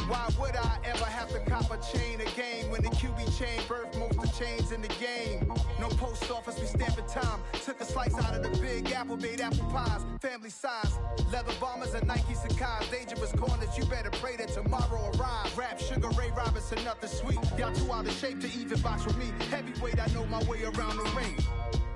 Why would I ever have to cop a chain again when the QB chain birthed most of the chains in the game? No post office, we stamping time. Took a slice out of the big apple, made apple pies. Family size, leather bombers and Nike Sacai's. Dangerous corners, you better pray that tomorrow arrives. Rap, Sugar Ray Robinson, nothing sweet. Y'all too out of shape to even box with me. Heavyweight, I know my way around the ring.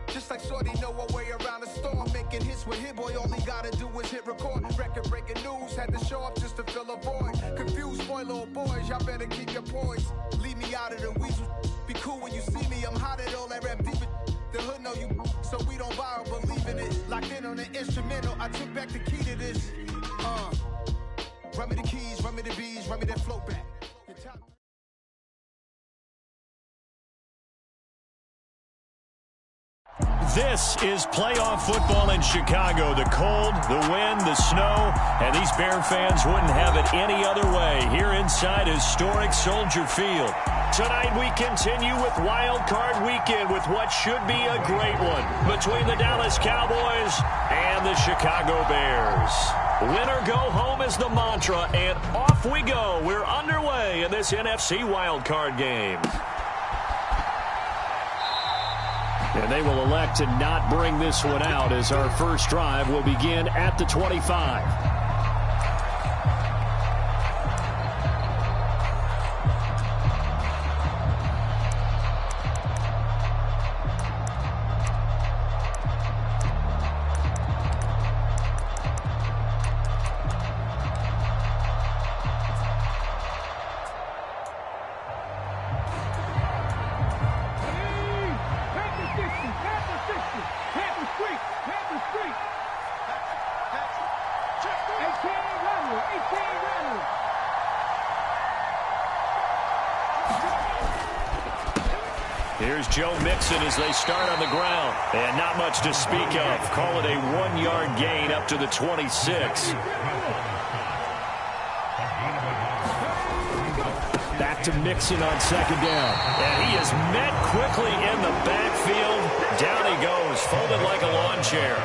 Just like Shorty know her way around the storm. Making hits with Hit Boy, all he gotta do is hit record. Record breaking news, had to show up just to fill a void. Confused boy, little boys, y'all better keep your poise. Leave me out of the weasel. Be cool when you see me, I'm hot at all that rap deep. The hood know you, so we don't borrow, believe in it. Locked in on the instrumental, I took back the key to this. Run me the keys, run me the bees, run me that float back. This is playoff football in Chicago. The cold, the wind, the snow, and these Bear fans wouldn't have it any other way here inside historic Soldier Field. Tonight we continue with Wild Card Weekend with what should be a great one between the Dallas Cowboys and the Chicago Bears. Win or go home is the mantra, and off we go. We're underway in this NFC Wild Card game. And they will elect to not bring this one out as our first drive will begin at the 25. Here's Joe Mixon as they start on the ground. And not much to speak of. Call it a 1-yard gain up to the 26. Back to Mixon on second down. And he is met quickly in the backfield. Down he goes, folded like a lawn chair.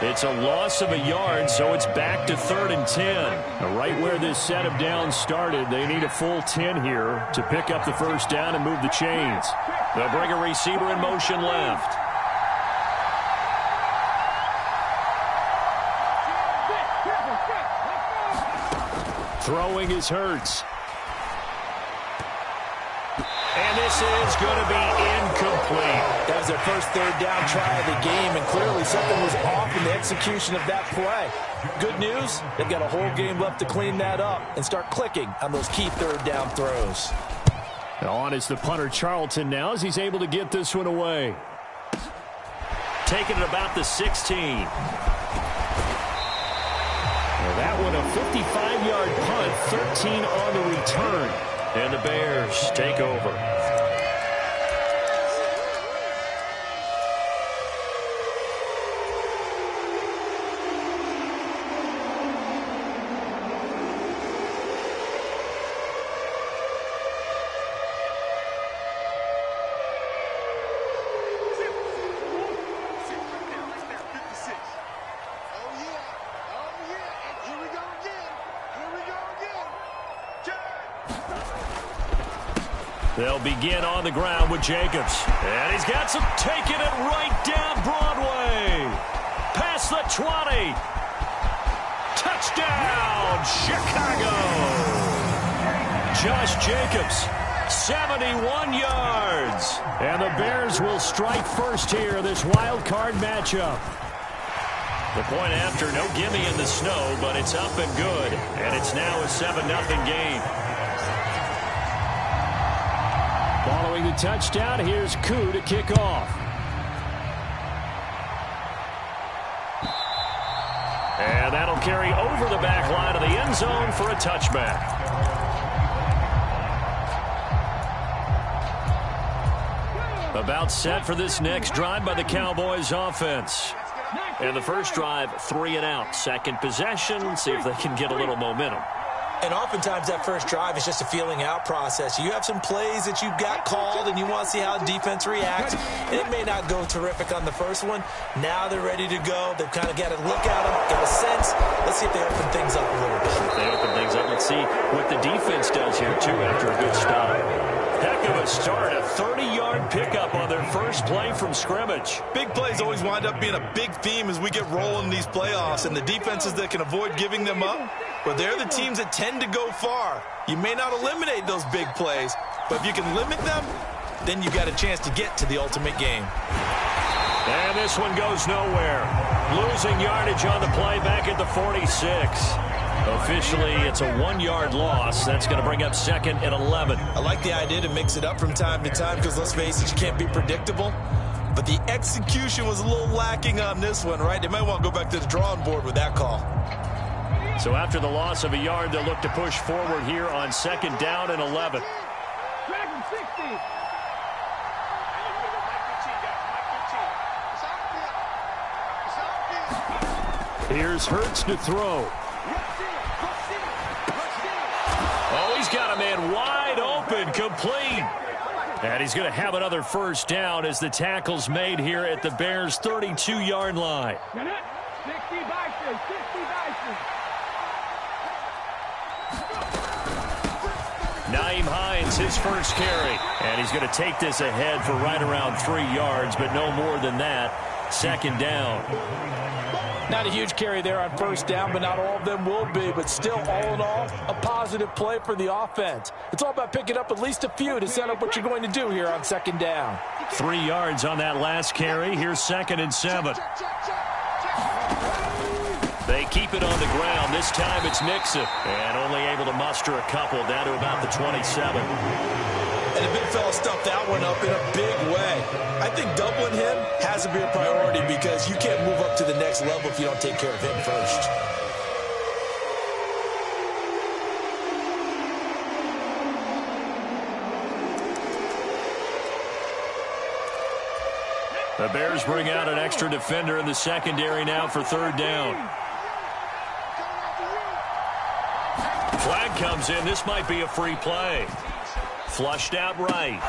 It's a loss of a yard, so it's back to 3rd and 10. Right where this set of downs started, they need a full 10 here to pick up the first down and move the chains. They'll bring a receiver in motion left. Throwing is Hurts. And this is going to be incomplete. That was their first third down try of the game, and clearly something was off in the execution of that play. Good news, they've got a whole game left to clean that up and start clicking on those key third down throws. On is the punter Charlton now as he's able to get this one away. Taking it about the 16. Well, that one a 55-yard punt, 13 on the return. And the Bears take over. They'll begin on the ground with Jacobs. And he's got some taking it right down Broadway. Past the 20. Touchdown, Chicago. Josh Jacobs, 71 yards. And the Bears will strike first here, this wild card matchup. The point after, no gimme in the snow, but it's up and good. And it's now a 7-0 game. Following the touchdown, here's Koo to kick off. And that'll carry over the back line of the end zone for a touchback. About set for this next drive by the Cowboys offense. And the first drive, 3 and out. Second possession, see if they can get a little momentum. And oftentimes that first drive is just a feeling out process. You have some plays that you've got called and you want to see how defense reacts. And it may not go terrific on the first one. Now they're ready to go. They've kind of got to look at them, get a sense. Let's see if they open things up a little bit. If they open things up, let's see what the defense does here, too, after a good stop. Heck of a start, a 30-yard pickup on their first play from scrimmage. Big plays always wind up being a big theme as we get rolling in these playoffs, and the defenses that can avoid giving them up, well, they're the teams that tend to go far. You may not eliminate those big plays, but if you can limit them, then you've got a chance to get to the ultimate game. And this one goes nowhere. Losing yardage on the play back at the 46. Officially, it's a 1-yard loss. That's going to bring up 2nd and 11. I like the idea to mix it up from time to time because, let's face it, you can't be predictable. But the execution was a little lacking on this one, right? They might want to go back to the drawing board with that call. So after the loss of a yard, they'll look to push forward here on 2nd down and 11. Here's Hurts to throw. Oh, he's got a man wide open, complete. And he's going to have another first down as the tackle's made here at the Bears' 32-yard line. Nyheim Hines, his first carry. And he's going to take this ahead for right around 3 yards, but no more than that. 2nd down. Not a huge carry there on first down, but not all of them will be. But still, all in all, a positive play for the offense. It's all about picking up at least a few to set up what you're going to do here on 2nd down. 3 yards on that last carry. Here's 2nd and 7. They keep it on the ground. This time it's Mixon. And only able to muster a couple down to about the 27. And the big fella stuffed that one up in a big way. I think doubling him has to be a priority because you can't move up to the next level if you don't take care of him first. The Bears bring out an extra defender in the secondary now for 3rd down. Flag comes in. This might be a free play. Flushed out right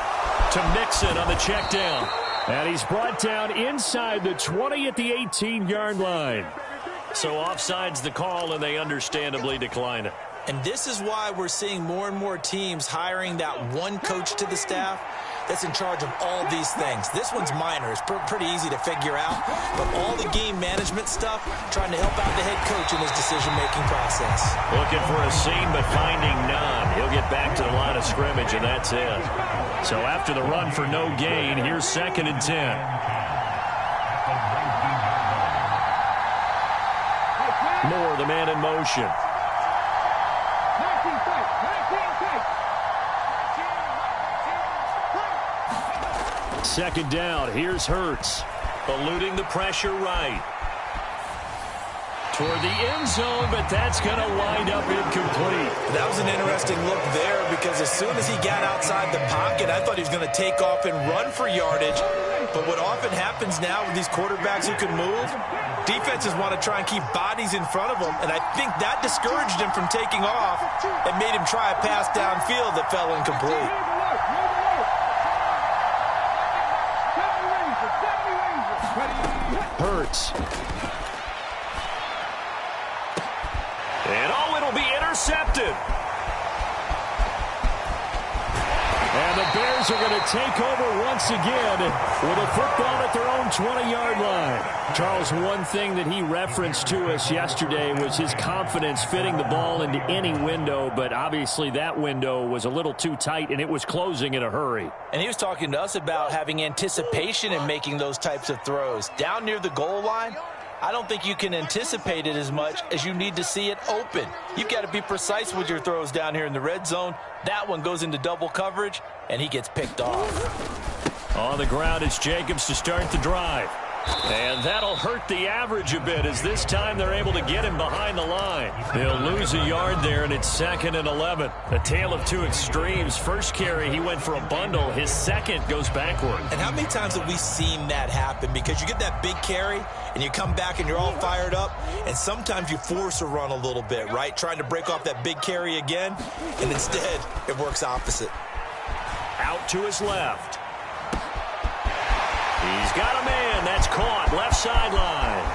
to Mixon on the check down. And he's brought down inside the 20 at the 18-yard line. So offside's the call, and they understandably decline it. And this is why we're seeing more and more teams hiring that one coach to the staff that's in charge of all these things. This one's minor. It's pretty easy to figure out. But all the game management stuff, trying to help out the head coach in his decision-making process. Looking for a seam, but finding none. He'll get back to the line of scrimmage, and that's it. So after the run for no gain, here's 2nd and 10. Moore, the man in motion. Second down, here's Hurts. Eluding the pressure right. Toward the end zone, but that's going to wind up incomplete. That was an interesting look there because as soon as he got outside the pocket, I thought he was going to take off and run for yardage. But what often happens now with these quarterbacks who can move, defenses want to try and keep bodies in front of them, and I think that discouraged him from taking off and made him try a pass downfield that fell incomplete. Hurts. And it'll be intercepted. And the Bears are going to take over once again with a football at their own 20-yard line. Charles, one thing that he referenced to us yesterday was his confidence fitting the ball into any window, but obviously that window was a little too tight, and it was closing in a hurry. And he was talking to us about having anticipation in making those types of throws. Down near the goal line, I don't think you can anticipate it as much as you need to see it open. You've got to be precise with your throws down here in the red zone. That one goes into double coverage, and he gets picked off. On the ground is Jacobs to start the drive. And that'll hurt the average a bit as this time they're able to get him behind the line. They'll lose a yard there, and it's 2nd and 11. A tale of two extremes. First carry, he went for a bundle. His second goes backward. And how many times have we seen that happen? Because you get that big carry, and you come back and you're all fired up, and sometimes you force a run a little bit, right? Trying to break off that big carry again, and instead it works opposite. Out to his left. He's got a man. That's caught. Left sideline.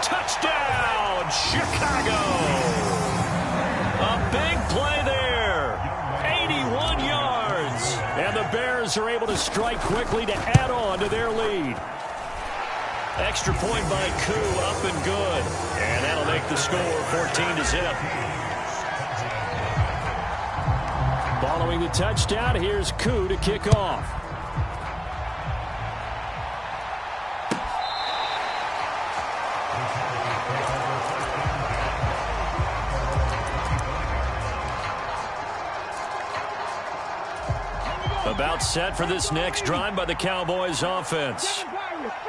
Touchdown, Chicago. Big play there. 81 yards. And the Bears are able to strike quickly to add on to their lead. Extra point by Koo, up and good. And that'll make the score 14-0. Following the touchdown, here's Koo to kick off. About set for this next drive by the Cowboys offense.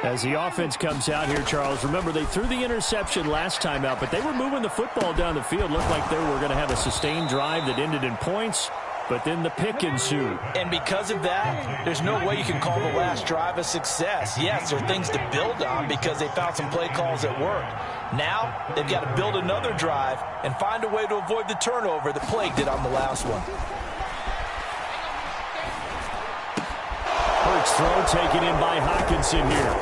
As the offense comes out here, Charles, remember they threw the interception last time out, but they were moving the football down the field. Looked like they were going to have a sustained drive that ended in points, but then the pick ensued. And because of that, there's no way you can call the last drive a success. Yes, there are things to build on because they found some play calls that worked. Now, they've got to build another drive and find a way to avoid the turnover that plagued it on the last one. Hurts throw taken in by Hockenson here.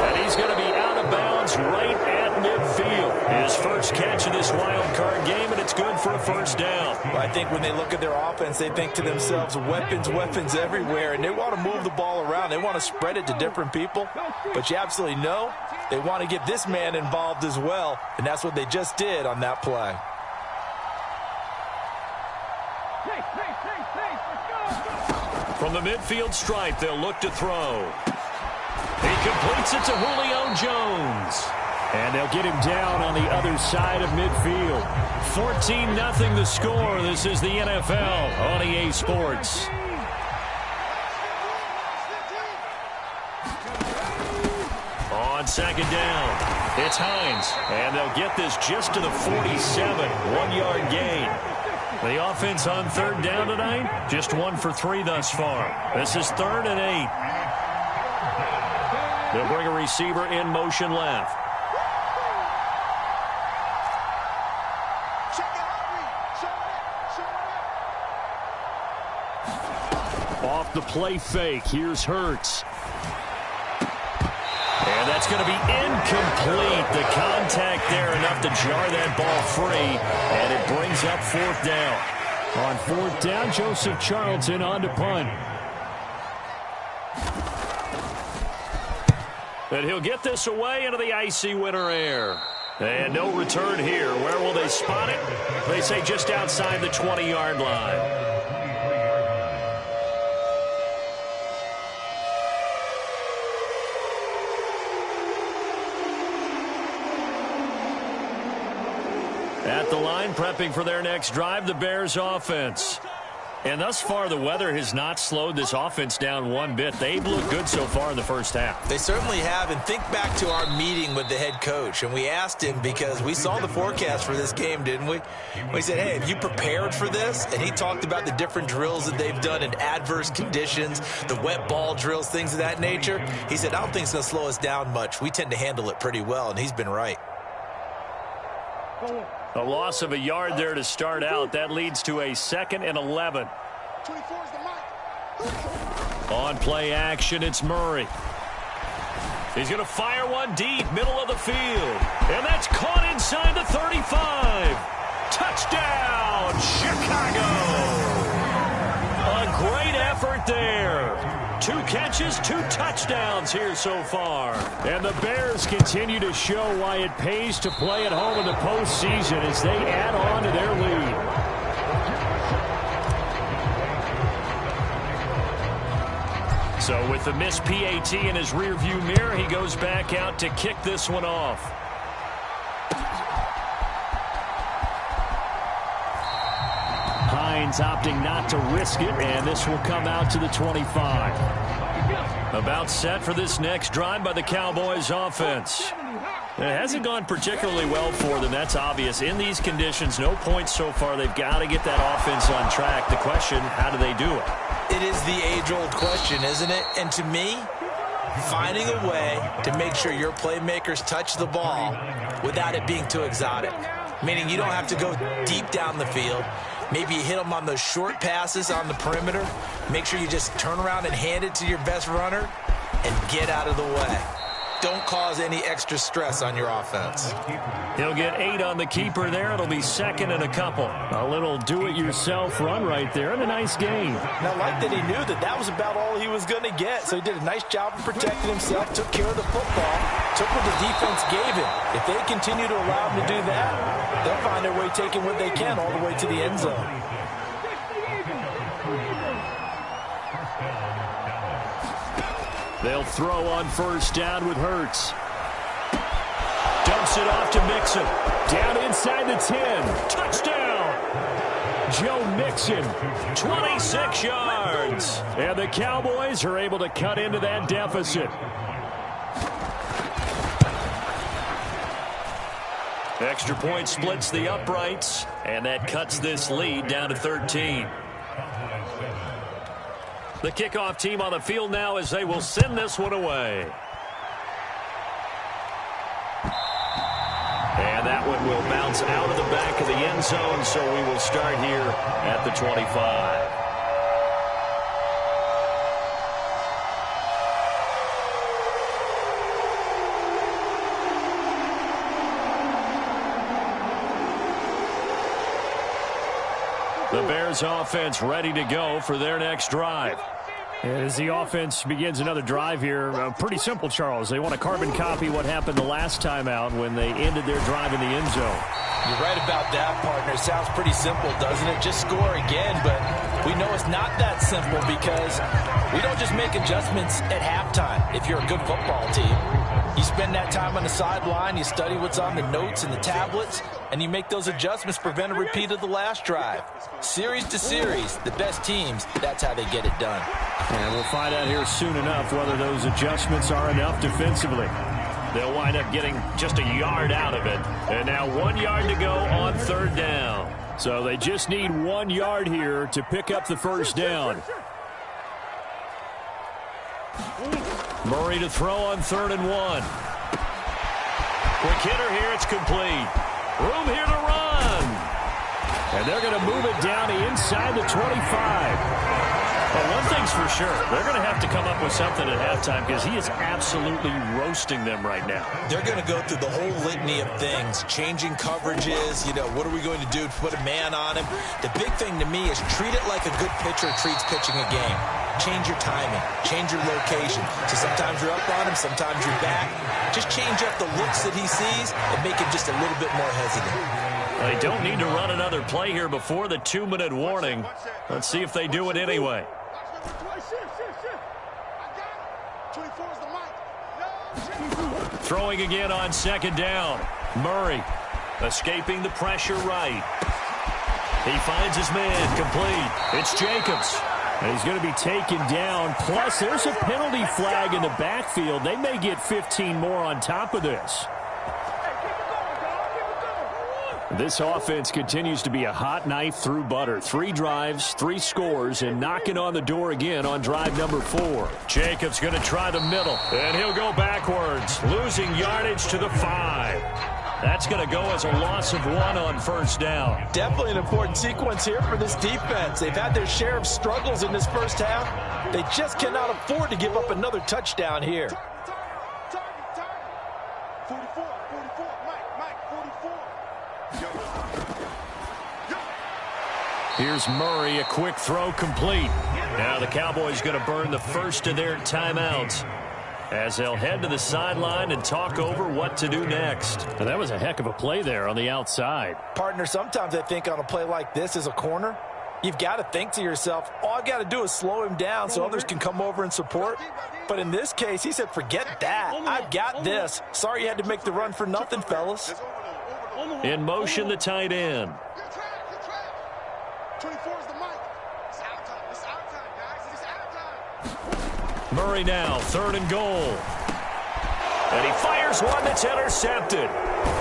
And he's going to be out of bounds right at midfield. His first catch of this wild card game, and it's good for a first down. Well, I think when they look at their offense, they think to themselves, weapons, weapons everywhere, and they want to move the ball around. They want to spread it to different people. But you absolutely know they want to get this man involved as well, and that's what they just did on that play. From the midfield stripe, they'll look to throw. He completes it to Julio Jones. And they'll get him down on the other side of midfield. 14-0 the score. This is the NFL on EA Sports. On second down, it's Hines. And they'll get this just to the 47. 1-yard gain. The offense on third down tonight, just 1 for 3 thus far. This is 3rd and 8. They'll bring a receiver in motion left. Off the play fake, here's Hurts. And that's going to be incomplete. The contact there enough to jar that ball free. And it brings up 4th down. On 4th down, Joseph Charlton on to punt. And he'll get this away into the icy winter air. And no return here. Where will they spot it? They say just outside the 20-yard line. At the line, prepping for their next drive, the Bears offense. And thus far, the weather has not slowed this offense down one bit. They've looked good so far in the first half. They certainly have. And think back to our meeting with the head coach. And we asked him because we saw the forecast for this game, didn't we? We said, hey, have you prepared for this? And he talked about the different drills that they've done in adverse conditions, the wet ball drills, things of that nature. He said, I don't think it's going to slow us down much. We tend to handle it pretty well. And he's been right. A loss of a yard there to start out. That leads to a 2nd and 11. On play action, it's Murray. He's going to fire one deep, middle of the field. And that's caught inside the 35. Touchdown, Chicago. A great effort there. 2 catches, 2 touchdowns here so far. And the Bears continue to show why it pays to play at home in the postseason as they add on to their lead. So with the missed PAT in his rearview mirror, he goes back out to kick this one off. Hines opting not to risk it, and this will come out to the 25. About set for this next drive by the Cowboys offense. It hasn't gone particularly well for them, that's obvious. In these conditions, no points so far. They've got to get that offense on track. The question, how do they do it? It is the age-old question, isn't it? And to me, finding a way to make sure your playmakers touch the ball without it being too exotic. Meaning you don't have to go deep down the field. Maybe you hit them on those short passes on the perimeter. Make sure you just turn around and hand it to your best runner and get out of the way. don't cause any extra stress on your offense. He'll get 8 on the keeper there. It'll be second and a couple. A little do-it-yourself run right there and a nice gain. Now, I like that he knew that was about all he was going to get, so he did a nice job of protecting himself, took care of the football, took what the defense gave him. If they continue to allow him to do that, they'll find their way taking what they can all the way to the end zone. They'll throw on first down with Hurts. Dumps it off to Mixon. Down inside the 10. Touchdown! Joe Mixon, 26 yards. And the Cowboys are able to cut into that deficit. Extra point splits the uprights, and that cuts this lead down to 13. The kickoff team on the field now as they will send this one away. And that one will bounce out of the back of the end zone, so we will start here at the 25. The Bears offense ready to go for their next drive. As the offense begins another drive here, pretty simple, Charles. They want to carbon copy what happened the last time out when they ended their drive in the end zone. You're right about that, partner. It sounds pretty simple, doesn't it? Just score again, but we know it's not that simple because we don't just make adjustments at halftime if you're a good football team. You spend that time on the sideline, you study what's on the notes and the tablets, and you make those adjustments, prevent a repeat of the last drive. Series to series, the best teams, that's how they get it done. And we'll find out here soon enough whether those adjustments are enough defensively. They'll wind up getting just a yard out of it. And now 1 yard to go on third down. So they just need 1 yard here to pick up the first down. Murray to throw on 3rd and 1. Quick hitter here, it's complete. Room here to run. And they're going to move it down to inside the 25. Well, one thing's for sure, they're going to have to come up with something at halftime because he is absolutely roasting them right now. They're going to go through the whole litany of things, changing coverages, what are we going to do to put a man on him? The big thing to me is treat it like a good pitcher treats pitching a game. Change your timing, change your location. So sometimes you're up on him, sometimes you're back. Just change up the looks that he sees and make him just a little bit more hesitant. They don't need to run another play here before the 2-minute warning. Let's see if they do it anyway. Throwing again on 2nd down. Murray escaping the pressure right. He finds his man complete. It's Jacobs. And he's going to be taken down. Plus, there's a penalty flag in the backfield. They may get 15 more on top of this. This offense continues to be a hot knife through butter. 3 drives, 3 scores, and knocking on the door again on drive number 4. Jacobs going to try the middle, and he'll go backwards, losing yardage to the 5. That's going to go as a loss of 1 on first down. Definitely an important sequence here for this defense. They've had their share of struggles in this first half. They just cannot afford to give up another touchdown here. 44, Mike, 44. Here's Murray, a quick throw complete. Now the Cowboys going to burn the first of their timeouts as they'll head to the sideline and talk over what to do next. And that was a heck of a play there on the outside. Partner, sometimes I think on a play like this as a corner, you've got to think to yourself, all I got to do is slow him down so others can come over and support. But in this case, he said, forget that. I've got this. Sorry you had to make the run for nothing, fellas. In motion, the tight end. 24 is the mic. It's out time. It's out time, guys. It's out time. Murray now, 3rd and goal. And he fires one that's intercepted.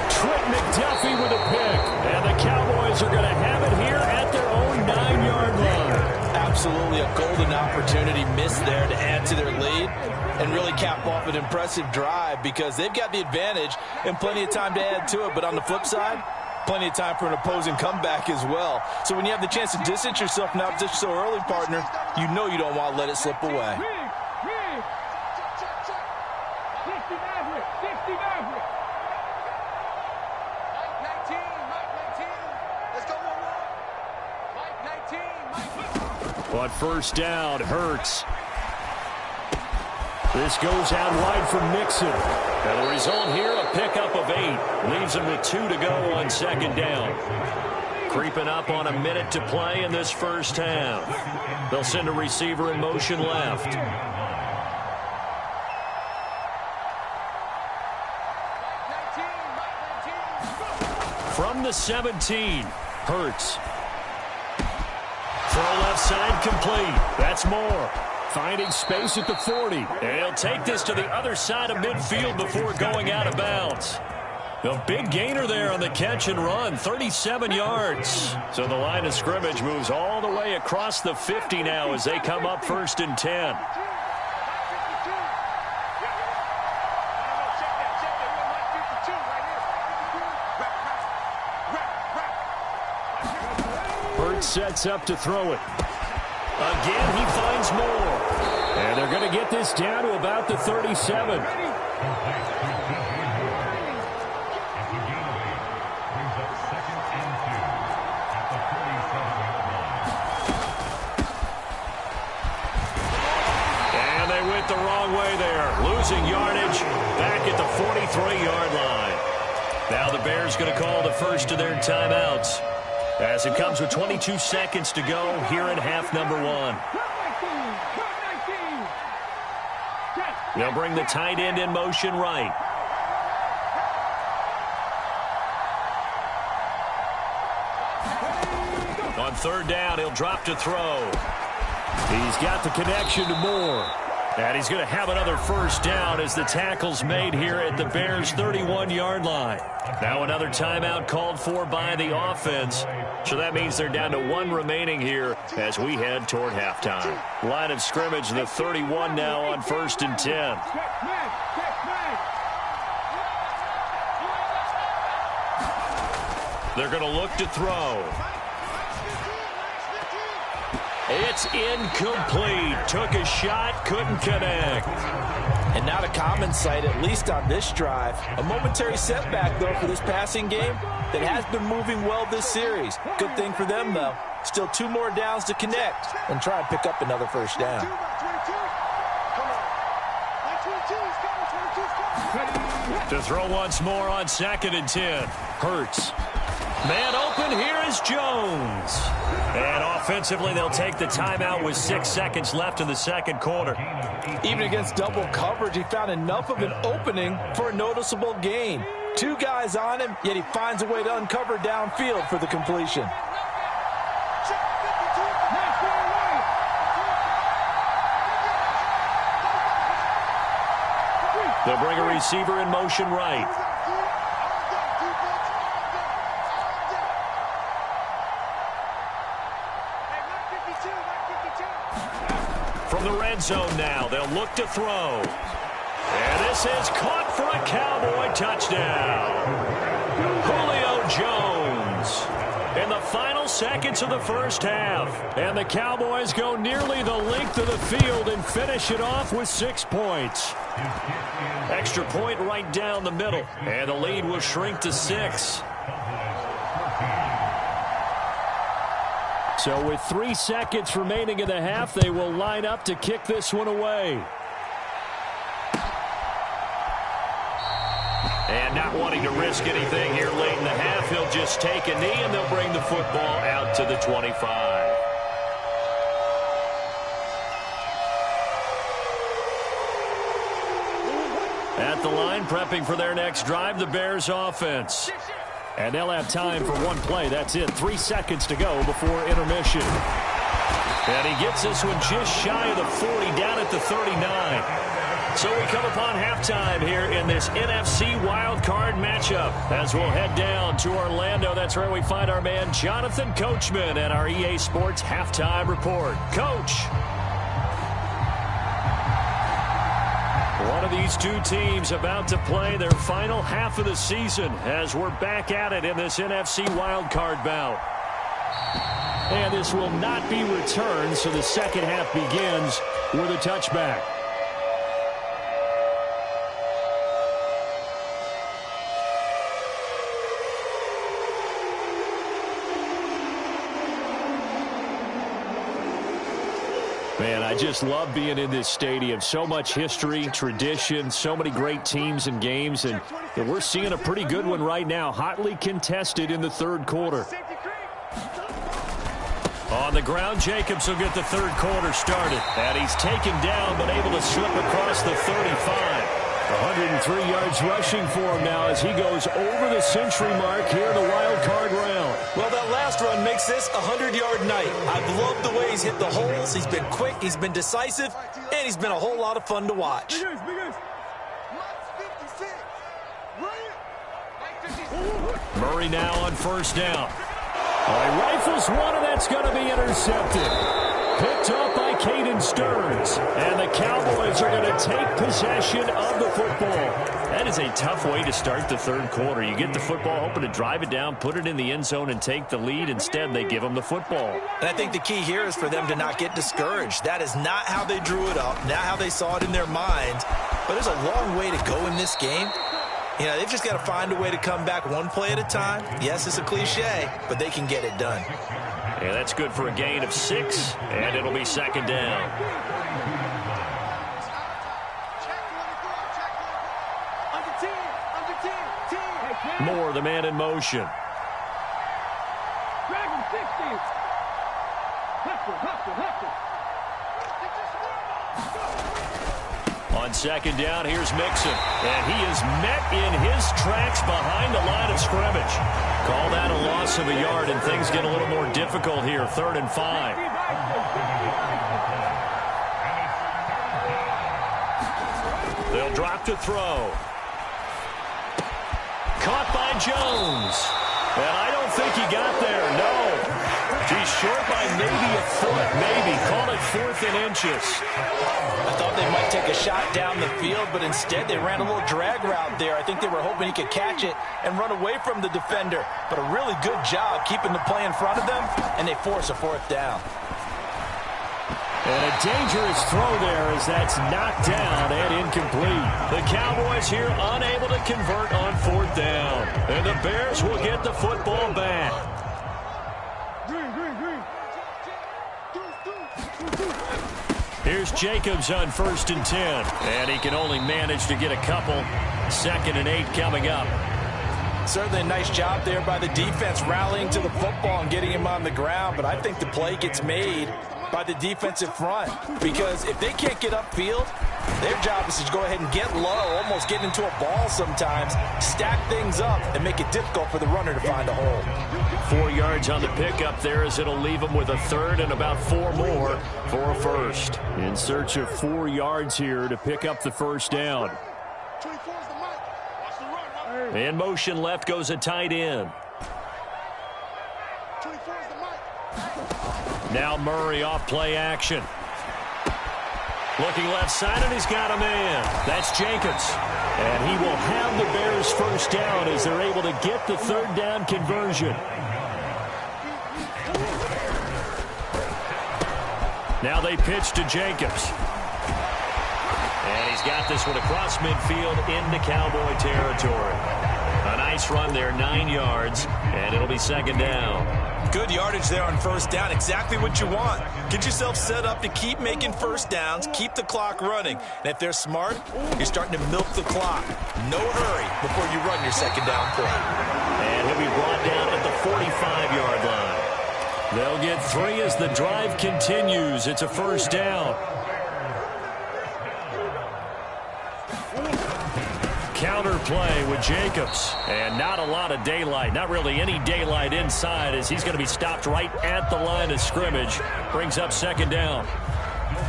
Trent McDuffie with a pick. And the Cowboys are going to have it here at their own 9-yard line. Absolutely a golden opportunity missed there to add to their lead and really cap off an impressive drive because they've got the advantage and plenty of time to add to it. But on the flip side, plenty of time for an opposing comeback as well. So when you have the chance to distance yourself from opposition so early, partner, you know you don't want to let it slip away. On first down, Hurts. This goes out wide for Mixon. And the result here, a pickup of 8. Leaves him with 2 to go on second down. Creeping up on a minute to play in this first half. They'll send a receiver in motion left. From the 17, Hurts. Throw left side complete. That's Moore. Finding space at the 40. And he'll take this to the other side of midfield before going out of bounds. A big gainer there on the catch and run, 37 yards. So the line of scrimmage moves all the way across the 50 now as they come up first and 10. Hurts sets up to throw it. Again, he finds Moore. And they're going to get this down to about the 37. And they went the wrong way there. Losing yardage back at the 43-yard line. Now the Bears going to call the first of their timeouts, as it comes with 22 seconds to go here in half number 1. They'll bring the tight end in motion right. On third down, he'll drop to throw. He's got the connection to Moore. And he's going to have another first down as the tackle's made here at the Bears' 31-yard line. Now another timeout called for by the offense. So that means they're down to 1 remaining here as we head toward halftime. Line of scrimmage, the 31 now on first and 10. They're going to look to throw. It's incomplete. Took a shot, couldn't connect. And not a common sight, at least on this drive. A momentary setback, though, for this passing game that has been moving well this series. Good thing for them, though. Still 2 more downs to connect and try and pick up another first down. To throw once more on second and 10. Hurts. Man open, here is Jones. And offensively, they'll take the timeout with 6 seconds left in the second quarter. Even against double coverage, he found enough of an opening for a noticeable gain. 2 guys on him, yet he finds a way to uncover downfield for the completion. They'll bring a receiver in motion right. From the red zone now, they'll look to throw. And this is caught for a Cowboy touchdown. Julio Jones in the final seconds of the first half. And the Cowboys go nearly the length of the field and finish it off with 6 points. Extra point right down the middle. And the lead will shrink to 6. So with 3 seconds remaining in the half, they will line up to kick this one away. And not wanting to risk anything here late in the half, he'll just take a knee and they'll bring the football out to the 25. At the line, prepping for their next drive, the Bears offense. And they'll have time for 1 play. That's it. 3 seconds to go before intermission. And he gets this one just shy of the 40, down at the 39. So we come upon halftime here in this NFC wildcard matchup as we'll head down to Orlando. That's where we find our man Jonathan Coachman and our EA Sports halftime report. Coach. One of these 2 teams about to play their final half of the season as we're back at it in this NFC wildcard bout. And this will not be returned, so the second half begins with a touchback. Man, I just love being in this stadium. So much history, tradition, so many great teams and games, and we're seeing a pretty good one right now, hotly contested in the third quarter. On the ground, Jacobs will get the third quarter started. And he's taken down, but able to slip across the 35. 103 yards rushing for him now as he goes over the century mark here in the wild card round. Well, that last run makes this a 100-yard night. I've loved the way he's hit the holes. He's been quick, he's been decisive, and he's been a whole lot of fun to watch. Murray now on first down. He rifles one, and that's going to be intercepted. Picked up by Caden Stearns. And the Cowboys are going to take possession of the football. That is a tough way to start the third quarter. You get the football, hoping to drive it down, put it in the end zone, and take the lead. Instead, they give them the football. And I think the key here is for them to not get discouraged. That is not how they drew it up, not how they saw it in their minds. But there's a long way to go in this game. You know, they've just got to find a way to come back one play at a time. Yes, it's a cliche, but they can get it done. Yeah, that's good for a gain of 6, and it'll be second down. Moore, the man in motion. On second down, here's Mixon. And he is met in his tracks behind the line of scrimmage. Call that a loss of a yard, and things get a little more difficult here. 3rd and 5. They'll drop to throw. Caught by Jones. And I don't think he got there, no. He's short by maybe a foot, maybe. Call it 4th and inches. I thought they might take a shot down the field, but instead they ran a little drag route there. I think they were hoping he could catch it and run away from the defender. But a really good job keeping the play in front of them, and they force a 4th down. And a dangerous throw there as that's knocked down and incomplete. The Cowboys here unable to convert on 4th down. And the Bears will get the football back. Here's Jacobs on 1st and 10. And he can only manage to get a couple. 2nd and 8 coming up. Certainly a nice job there by the defense rallying to the football and getting him on the ground. But I think the play gets made by the defensive front, because if they can't get upfield, their job is to go ahead and get low, almost get into a ball sometimes, stack things up, and make it difficult for the runner to find a hole. 4 yards on the pickup there as it'll leave them with a 3rd and about 4 more for a 1st. In search of 4 yards here to pick up the 1st down. In motion left goes a tight end. Now Murray off play action. Looking left side, and he's got a man. That's Jacobs. And he will have the Bears 1st down as they're able to get the 3rd down conversion. Now they pitch to Jacobs. And he's got this one across midfield into Cowboy territory. A nice run there, 9 yards, and it'll be 2nd down. Good yardage there on 1st down, exactly what you want. Get yourself set up to keep making 1st downs, keep the clock running. And if they're smart, you're starting to milk the clock. No hurry before you run your 2nd down play. And he'll be brought down at the 45-yard line. They'll get 3 as the drive continues. It's a 1st down. Counter play with Jacobs. And not a lot of daylight. Not really any daylight inside as he's going to be stopped right at the line of scrimmage. Brings up 2nd down.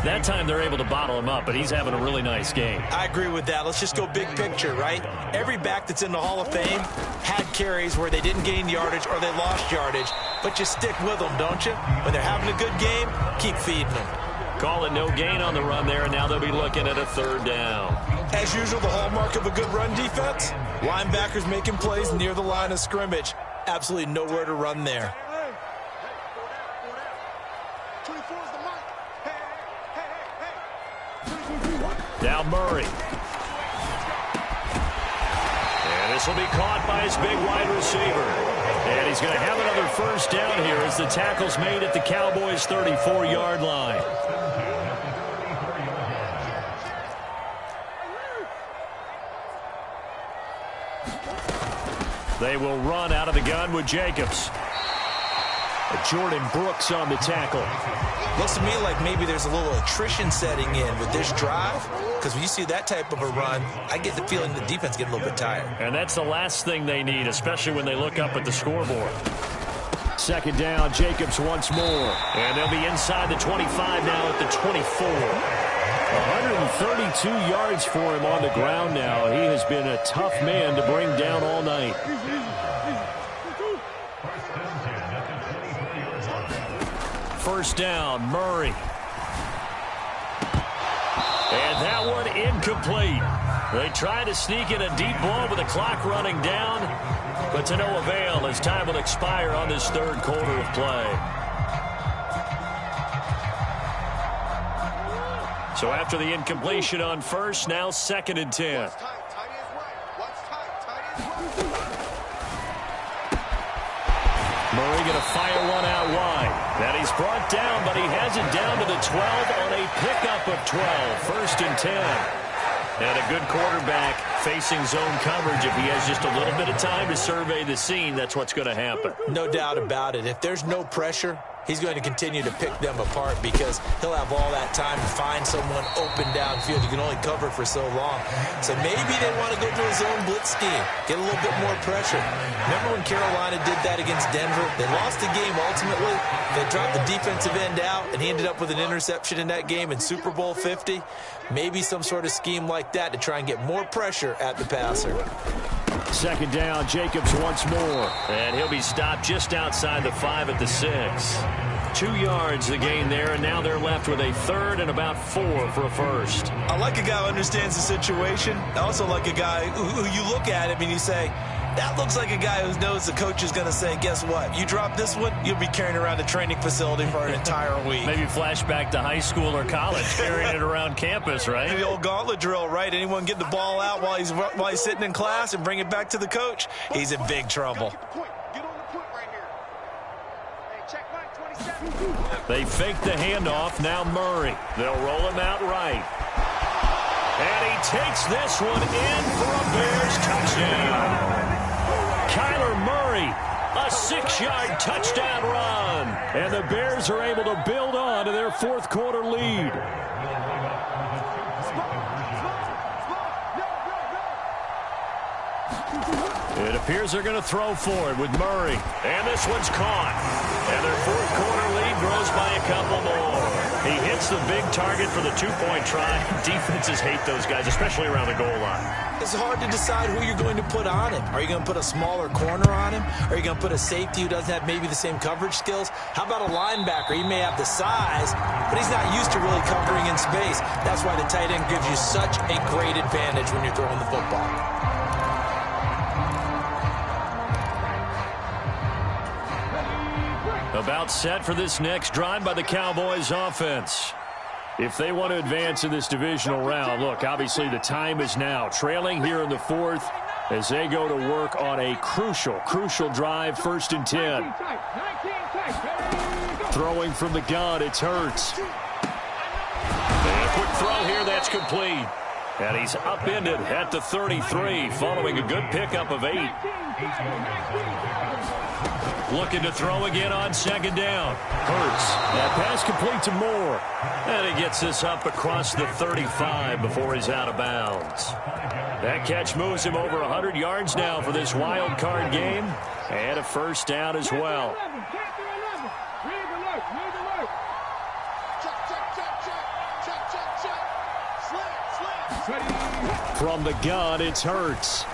That time they're able to bottle him up, but he's having a really nice game. I agree with that. Let's just go big picture, right? Every back that's in the Hall of Fame had carries where they didn't gain yardage or they lost yardage. But you stick with them, don't you? When they're having a good game, keep feeding them. Call it no gain on the run there, and now they'll be looking at a 3rd down. As usual, the hallmark of a good run defense, linebackers making plays near the line of scrimmage. Absolutely nowhere to run there. Now Murray. And this will be caught by his big wide receiver. And he's going to have another 1st down here as the tackle's made at the Cowboys' 34-yard line. They will run out of the gun with Jacobs. Jordan Brooks on the tackle. Looks to me like maybe there's a little attrition setting in with this drive, because when you see that type of a run, I get the feeling the defense getting a little bit tired. And that's the last thing they need, especially when they look up at the scoreboard. Second down, Jacobs once more. And they'll be inside the 25 now at the 24. 132 yards for him on the ground now. He has been a tough man to bring down all night. First down, Murray. And that one incomplete. They try to sneak in a deep ball with the clock running down, but to no avail as time will expire on this third quarter of play. So after the incompletion on first, now 2nd and 10. Murray going to fire one out wide. And he's brought down, but he has it down to the 12 on a pickup of 12. 1st and 10. And a good quarterback facing zone coverage. If he has just a little bit of time to survey the scene, that's what's going to happen. No doubt about it. If there's no pressure, he's going to continue to pick them apart because he'll have all that time to find someone open downfield. You can only cover for so long. So maybe they want to go to a zone blitz scheme, get a little bit more pressure. Remember when Carolina did that against Denver? They lost the game ultimately. They dropped the defensive end out, and he ended up with an interception in that game in Super Bowl 50. Maybe some sort of scheme like that to try and get more pressure at the passer. Second down, Jacobs once more. And he'll be stopped just outside the 5 at the 6. 2 yards the gain there, and now they're left with a 3rd and about 4 for a first. I like a guy who understands the situation. I also like a guy who you look at him and you say, that looks like a guy who knows the coach is going to say, guess what? You drop this one, you'll be carrying around a training facility for an entire week. Maybe flashback to high school or college, carrying it around campus, right? The old gauntlet drill, right? Anyone get the ball out while he's sitting in class and bring it back to the coach? He's in big trouble. They fake the handoff. Now Murray. They'll roll him out right. And he takes this one in for a Bears touchdown. Kyler Murray, a 6-yard touchdown run. And the Bears are able to build on to their 4th quarter lead. It appears they're going to throw for it with Murray. And this one's caught. And their 4th quarter lead grows by a couple more. He hits the big target for the 2-point try. Defenses hate those guys, especially around the goal line. It's hard to decide who you're going to put on him. Are you going to put a smaller corner on him? Are you going to put a safety who doesn't have maybe the same coverage skills? How about a linebacker? He may have the size, but he's not used to really covering in space. That's why the tight end gives you such a great advantage when you're throwing the football. About set for this next drive by the Cowboys offense. If they want to advance in this divisional round, look, obviously the time is now. Trailing here in the 4th as they go to work on a crucial drive, 1st and 10. Throwing from the gun, it's Hurts. And a quick throw here, that's complete. And he's upended at the 33, following a good pickup of 8. Looking to throw again on 2nd down. Hurts. That pass complete to Moore. And he gets this up across the 35 before he's out of bounds. That catch moves him over 100 yards now for this wild card game. And a first down as well. From the gun, it's Hurts.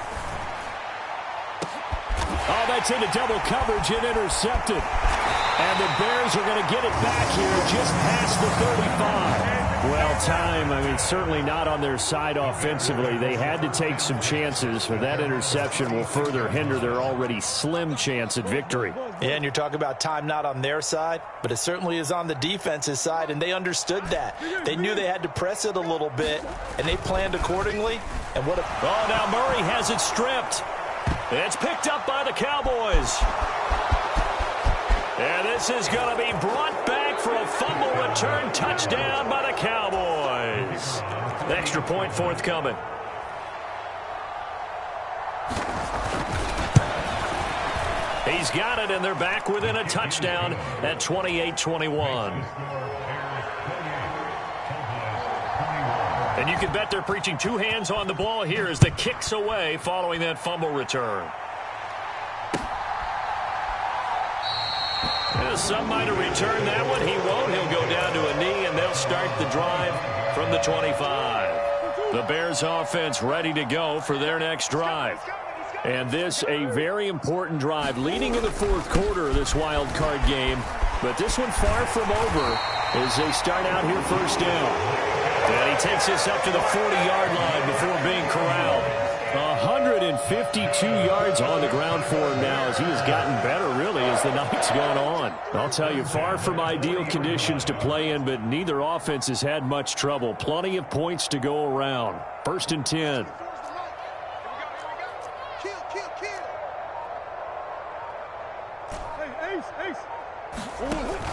Oh, that's into double coverage and intercepted. And the Bears are going to get it back here just past the 35. Well, time, certainly not on their side offensively. They had to take some chances, but that interception will further hinder their already slim chance at victory. Yeah, and you're talking about time not on their side, but it certainly is on the defense's side, and they understood that. They knew they had to press it a little bit, and they planned accordingly. And what a... Oh, now Murray has it stripped. It's picked up by the Cowboys. And this is going to be brought back for a fumble return touchdown by the Cowboys. The extra point forthcoming. he's got it, and they're back within a touchdown at 28-21. And you can bet they're preaching two hands on the ball here as the kick's away following that fumble return. Some might have returned that one. He won't. He'll go down to a knee, and they'll start the drive from the 25. The Bears offense ready to go for their next drive. And this a very important drive leading in the fourth quarter of this wild card game. But this one far from over as they start out here first down. And he takes this up to the 40-yard line before being corralled. 152 yards on the ground for him now as he has gotten better, really, as the night's gone on. I'll tell you, far from ideal conditions to play in, but neither offense has had much trouble. Plenty of points to go around. First and 10.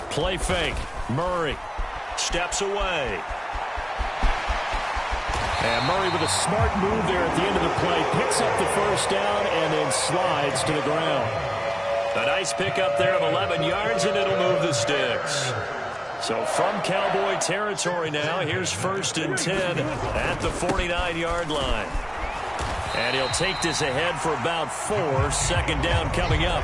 Play fake. Murray steps away. And Murray with a smart move there at the end of the play. Picks up the first down and then slides to the ground. A nice pickup there of 11 yards, and it'll move the sticks. So from Cowboy territory now, here's first and 10 at the 49-yard line. And he'll take this ahead for about 4. Second down coming up.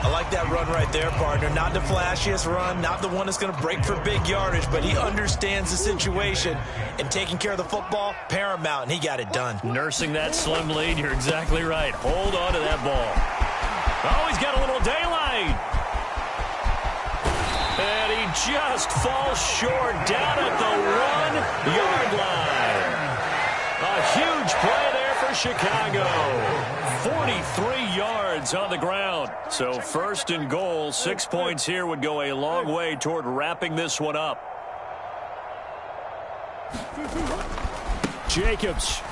I like that run right there, partner. Not the flashiest run, not the one that's going to break for big yardage, but he understands the situation, and taking care of the football, paramount, and he got it done. Nursing that slim lead, you're exactly right. Hold on to that ball. Oh, he's got a little daylight. And he just falls short down at the 1-yard line. A huge play there for Chicago. 43 yards on the ground. So first and goal, 6 points here would go a long way toward wrapping this one up. Jacobs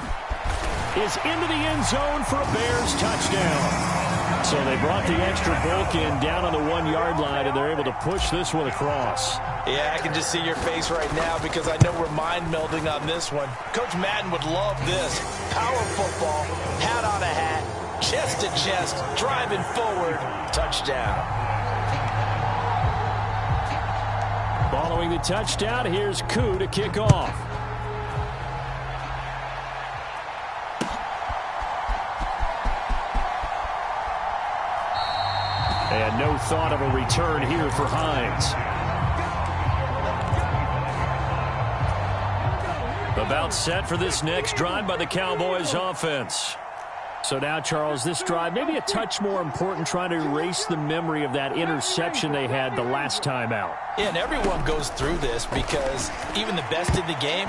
is into the end zone for a Bears touchdown. So they brought the extra bulk in down on the 1-yard line, and they're able to push this one across. Yeah, I can just see your face right now because I know we're mind melding on this one. Coach Madden would love this. Power football, hat on a hat, chest to chest, driving forward, touchdown. Following the touchdown, here's Koo to kick off. And no thought of a return here for Hines. About set for this next drive by the Cowboys offense. So now, Charles, this drive maybe a touch more important, trying to erase the memory of that interception they had the last time out. Yeah, and everyone goes through this because even the best in the game,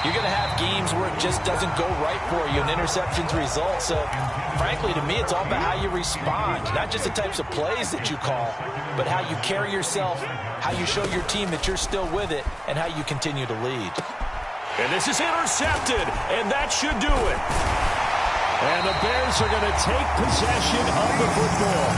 you're going to have games where it just doesn't go right for you, and interceptions result. So, frankly, to me, it's all about how you respond, not just the types of plays that you call, but how you carry yourself, how you show your team that you're still with it, and how you continue to lead. And this is intercepted, and that should do it. And the Bears are going to take possession of the football.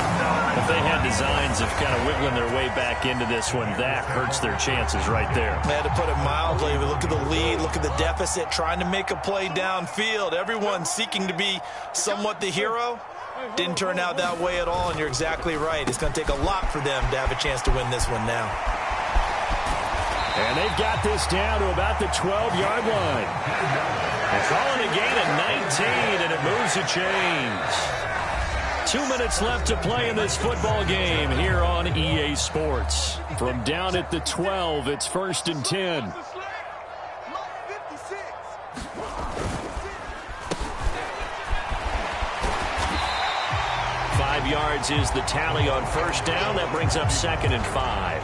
If they had designs of kind of wiggling their way back into this one, that hurts their chances right there. Man, to put it mildly, look at the lead, look at the deficit, trying to make a play downfield. Everyone seeking to be somewhat the hero. Didn't turn out that way at all, and you're exactly right. It's going to take a lot for them to have a chance to win this one now. And they've got this down to about the 12-yard line. They're calling a gain of 19, and it moves the chains. 2 minutes left to play in this football game here on EA Sports. From down at the 12, it's first and 10. 5 yards is the tally on first down. That brings up second and 5.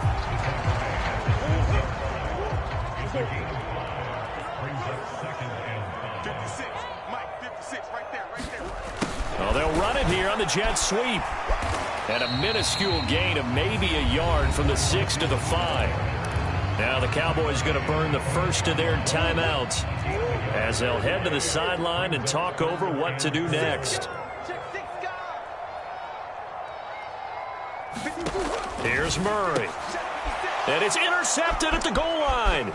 Well, they'll run it here on the jet sweep. And a minuscule gain of maybe a yard from the 6 to the 5. Now the Cowboys going to burn the first of their timeouts as they'll head to the sideline and talk over what to do next. Here's Murray. And it's intercepted at the goal line.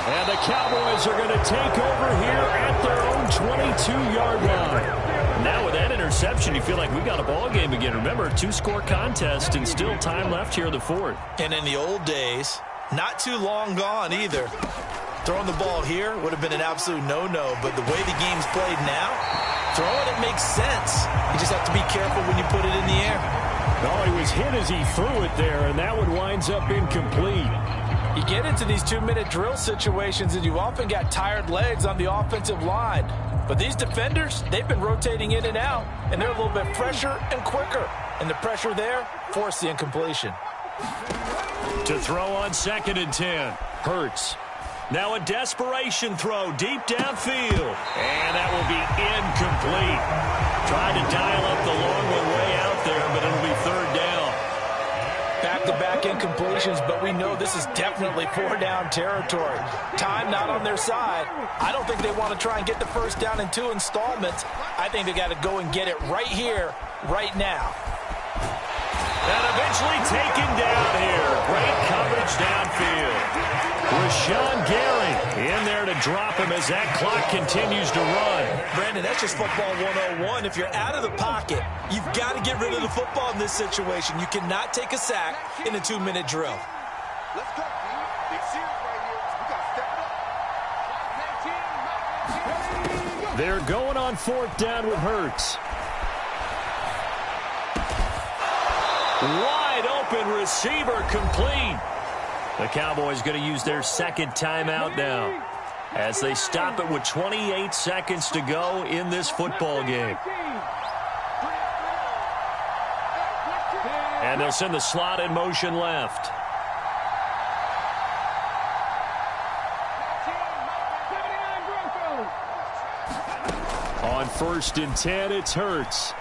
And the Cowboys are going to take over here at their own 22-yard line. Now with that interception, interception, you feel like we got a ball game again. Remember, 2-score contest and still time left here in the fourth. And in the old days, not too long gone either, throwing the ball here would have been an absolute no-no. But the way the game's played now, throwing it makes sense. You just have to be careful when you put it in the air. Oh, he was hit as he threw it there, and that one winds up incomplete. You get into these 2-minute drill situations, and you often got tired legs on the offensive line. But these defenders, they've been rotating in and out, and they're a little bit fresher and quicker. And the pressure there forced the incompletion. To throw on 2nd and 10. Hurts. Now a desperation throw deep downfield. And that will be incomplete. Tried to dial up the long one way out there, but it'll be 3rd down. Back-to-back incompletions, but we know this is definitely 4-down territory. Time not on their side. I don't think they want to try and get the 1st down in 2 installments. I think they got to go and get it right here, right now. And eventually taken down here. Great coverage downfield. Rashawn Gary in there to drop him as that clock continues to run. Brandon, that's just football 101. If you're out of the pocket, you've got to get rid of the football in this situation. You cannot take a sack in a 2-minute drill. Let's go, team. Big series right here. We got to step it up. They're going on 4th down with Hurts. Wide open receiver complete. The Cowboys going to use their 2nd timeout now as they stop it with 28 seconds to go in this football game. And they'll send the slot in motion left. On 1st and 10, it's Hurts.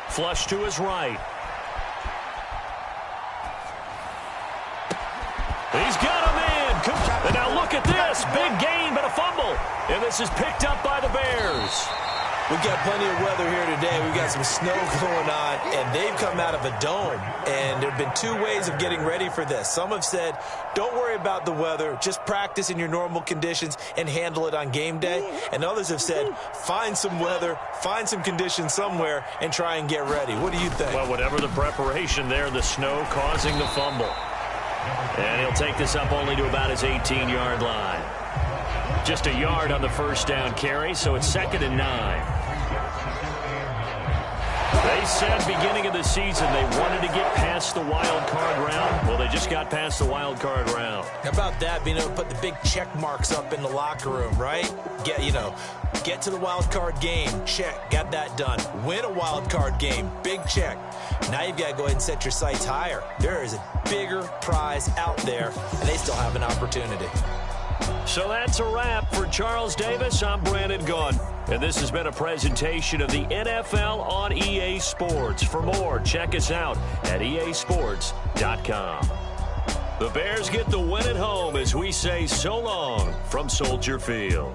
Flush to his right. He's got him in. And now look at this. Big gain, but a fumble. And this is picked up by the Bears. We've got plenty of weather here today. We've got some snow going on, and they've come out of a dome. And there have been 2 ways of getting ready for this. Some have said, don't worry about the weather. Just practice in your normal conditions and handle it on game day. And others have said, find some weather, find some conditions somewhere, and try and get ready. What do you think? Well, whatever the preparation there, the snow causing the fumble. And he'll take this up only to about his 18-yard line. Just a yard on the 1st down carry, so it's 2nd and 9. They said beginning of the season they wanted to get past the wild card round. Well, they just got past the wild card round. How about that, being able to put the big check marks up in the locker room, right? Get to the wild card game, check, got that done. Win a wild card game, big check. Now you've got to go ahead and set your sights higher. There is a bigger prize out there, and they still have an opportunity. So that's a wrap for Charles Davis. I'm Brandon Gunn. And this has been a presentation of the NFL on EA Sports. For more, check us out at easports.com. The Bears get the win at home as we say so long from Soldier Field.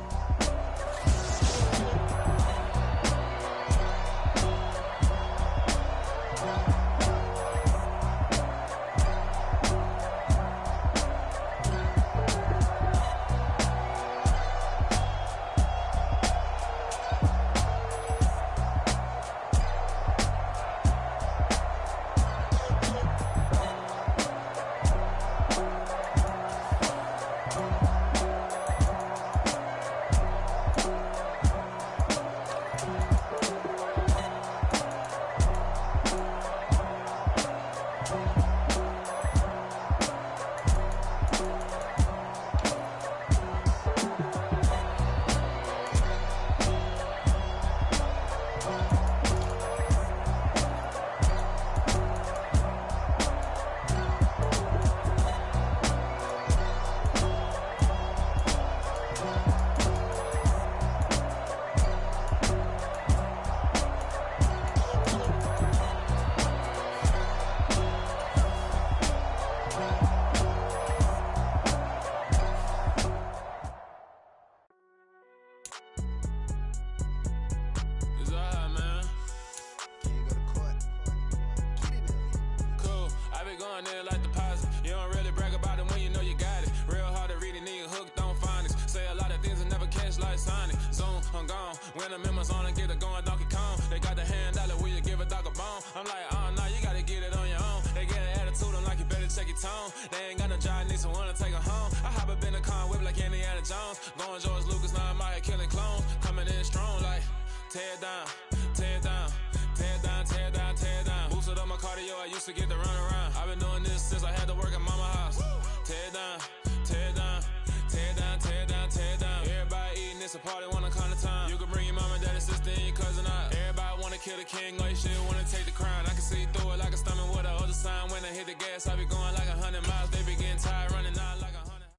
bone. I'm like, oh, no, you gotta get it on your own. They get an attitude, I'm like, you better check your tone. They ain't got no job, need someone to take her home. I hop up in the car, whip like Indiana Jones. Going George Lucas, now I'm out here killing clones. Coming in strong like, tear it down, tear it down. Tear it down, tear it down, tear it down. Boosted up my cardio, I used to get to run around. I've been doing this since I had to work at mama house. Tear it down, tear it down, tear it down, tear it down, tear it down. Everybody eating, it's a party, one kind of time. You can bring your mama, daddy, sister, and your cousin out. Everybody wanna kill the king, or you shit wanna take the crown. I can see through it like a stomach with a other sign. When I hit the gas, I be going like 100 miles. They be getting tired, running out like 100.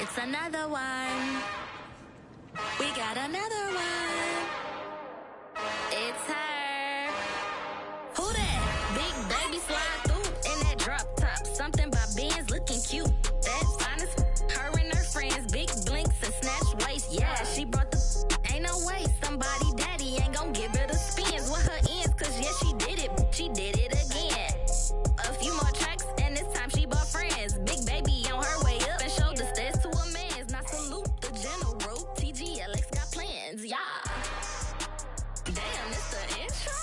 It's another one. We got another one. It's her. Who that? Big baby slide through in that drop top. Something by Benz looking cute. That's fine as her and her friends. Big blinks and snatch waist. Yeah, she brought the ain't no way. Somebody daddy ain't gon' give her the spins with her ends. Cause yeah, she did it. She did it again. A few more tracks and this time she bought friends. Big baby on her way up and showed the stairs to a man's. Now salute the general. TGLX got plans, yeah. Damn, it's the intro?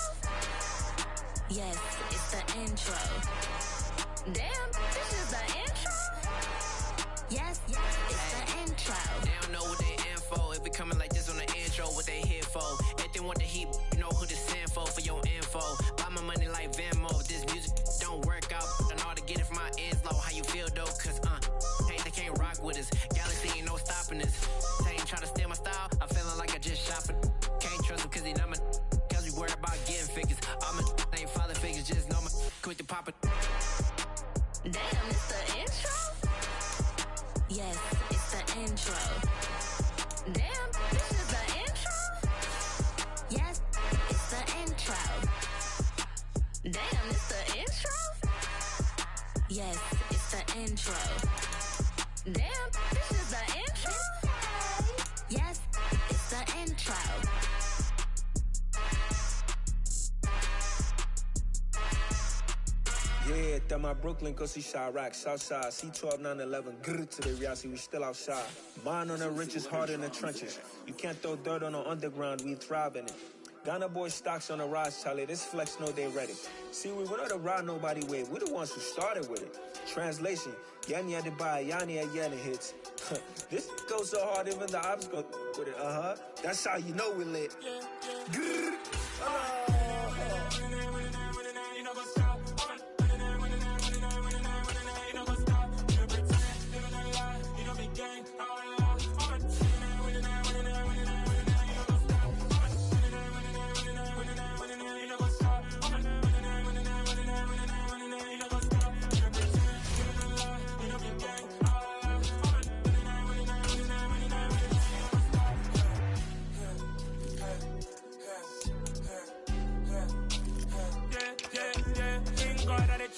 Yes, it's the intro. Damn, this is the intro? Yes, it's the intro. They don't know what they in for. If we coming like this on the intro, what they here for? If they want the heat, you know who to send for your info. Buy my money like Venmo. This music don't work out. I know how to get it from my ends low. How you feel though? Cause hey, they can't rock with us. Galaxy ain't no stopping us. They ain't trying to steal my style. I'm feeling like I just shopping. Can't trust them cause they not my. Cause we worried about getting figures. All my ain't father figures. Just know my quick to pop it. Damn, it's the intro? Yes, it's the intro. Damn, this is the intro? Yes, it's the intro. Damn, it's the intro? Yes, it's the intro. Damn, this is the intro? Yes, it's the intro. Yeah, that my Brooklyn, cause he shot rock, Southside, C12, 911, grrr to the reality, we still outside. Mine on the riches, hard in the trenches. You can't throw dirt on the underground, we thrive in it. Ghana boy stocks on the rise, Charlie, this flex know they ready. See, we were not to ride nobody with, we're the ones who started with it. Translation, Yani had to buy, Yani had Yanni hits. This goes so hard, even the ops go with it, That's how you know we lit. Grrr.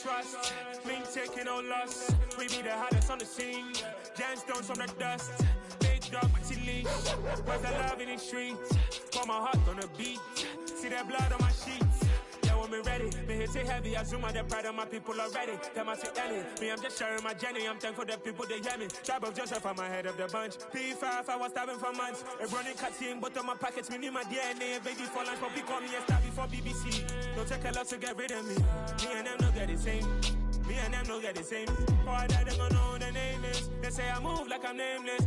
Trust, me taking no loss. We be the hottest on the scene. Gemstones from the dust. Big dog, but she leash. Where's the love in the streets? Pour my heart on the beat. See that blood on my sheets. Yeah, when me ready, me hit it heavy. I zoom out the pride of my people already. Them I see Ellie. Me, I'm just sharing my journey. I'm thankful the people they hear me. Tribe of Joseph, I'm ahead of the bunch. P5, I was starving for months. If running cuts in, but on my pockets, me need my DNA. Baby for lunch, but call me a star before BBC. Don't take a lot to get rid of me. Me and them no get the same. Me and them no get the same. Boy, that they gonna know who the name is. They say I move like I'm nameless.